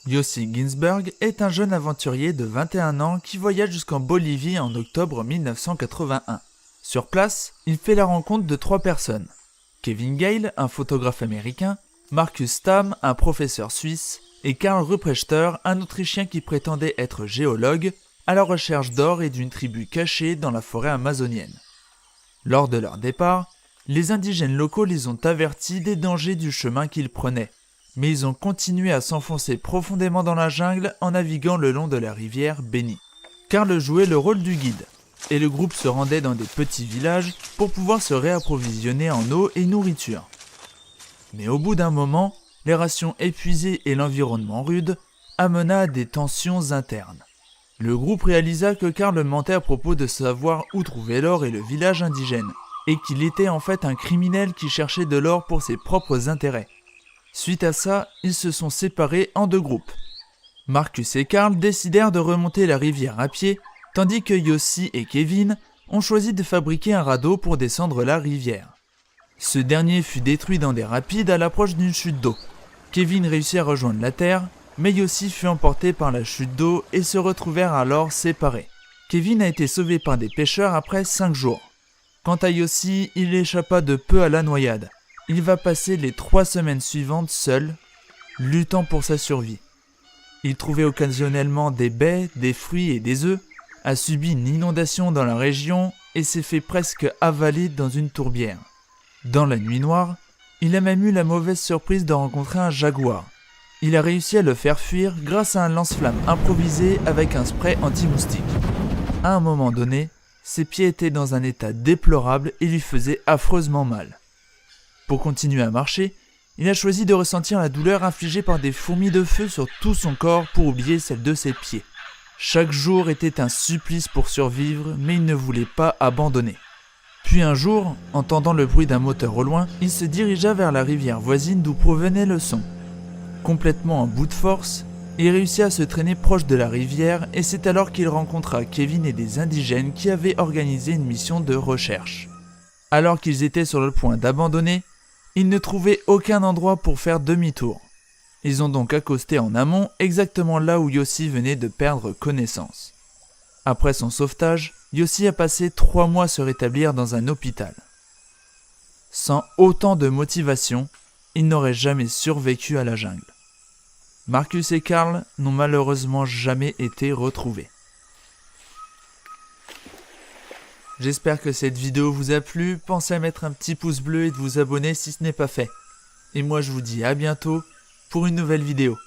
Yossi Ginsberg est un jeune aventurier de 21 ans qui voyage jusqu'en Bolivie en octobre 1981. Sur place, il fait la rencontre de 3 personnes. Kevin Gale, un photographe américain, Marcus Stamm, un professeur suisse, et Karl Ruprechter, un Autrichien qui prétendait être géologue, à la recherche d'or et d'une tribu cachée dans la forêt amazonienne. Lors de leur départ, les indigènes locaux les ont avertis des dangers du chemin qu'ils prenaient, mais ils ont continué à s'enfoncer profondément dans la jungle en naviguant le long de la rivière Beni. Karl jouait le rôle du guide, et le groupe se rendait dans des petits villages pour pouvoir se réapprovisionner en eau et nourriture. Mais au bout d'un moment, les rations épuisées et l'environnement rude amena à des tensions internes. Le groupe réalisa que Karl mentait à propos de savoir où trouver l'or et le village indigène, et qu'il était en fait un criminel qui cherchait de l'or pour ses propres intérêts. Suite à ça, ils se sont séparés en 2 groupes. Marcus et Karl décidèrent de remonter la rivière à pied, tandis que Yossi et Kevin ont choisi de fabriquer un radeau pour descendre la rivière. Ce dernier fut détruit dans des rapides à l'approche d'une chute d'eau. Kevin réussit à rejoindre la terre, mais Yossi fut emporté par la chute d'eau et se retrouvèrent alors séparés. Kevin a été sauvé par des pêcheurs après 5 jours. Quant à Yossi, il échappa de peu à la noyade. Il va passer les 3 semaines suivantes seul, luttant pour sa survie. Il trouvait occasionnellement des baies, des fruits et des œufs, a subi une inondation dans la région et s'est fait presque avaler dans une tourbière. Dans la nuit noire, il a même eu la mauvaise surprise de rencontrer un jaguar. Il a réussi à le faire fuir grâce à un lance-flamme improvisé avec un spray anti-moustique. À un moment donné, ses pieds étaient dans un état déplorable et lui faisaient affreusement mal. Pour continuer à marcher, il a choisi de ressentir la douleur infligée par des fourmis de feu sur tout son corps pour oublier celle de ses pieds. Chaque jour était un supplice pour survivre, mais il ne voulait pas abandonner. Puis un jour, entendant le bruit d'un moteur au loin, il se dirigea vers la rivière voisine d'où provenait le son. Complètement en bout de force, il réussit à se traîner proche de la rivière et c'est alors qu'il rencontra Kevin et des indigènes qui avaient organisé une mission de recherche. Alors qu'ils étaient sur le point d'abandonner, ils ne trouvaient aucun endroit pour faire demi-tour. Ils ont donc accosté en amont, exactement là où Yossi venait de perdre connaissance. Après son sauvetage, Yossi a passé 3 mois à se rétablir dans un hôpital. Sans autant de motivation, il n'aurait jamais survécu à la jungle. Marcus et Karl n'ont malheureusement jamais été retrouvés. J'espère que cette vidéo vous a plu, pensez à mettre un petit pouce bleu et de vous abonner si ce n'est pas fait. Et moi je vous dis à bientôt pour une nouvelle vidéo.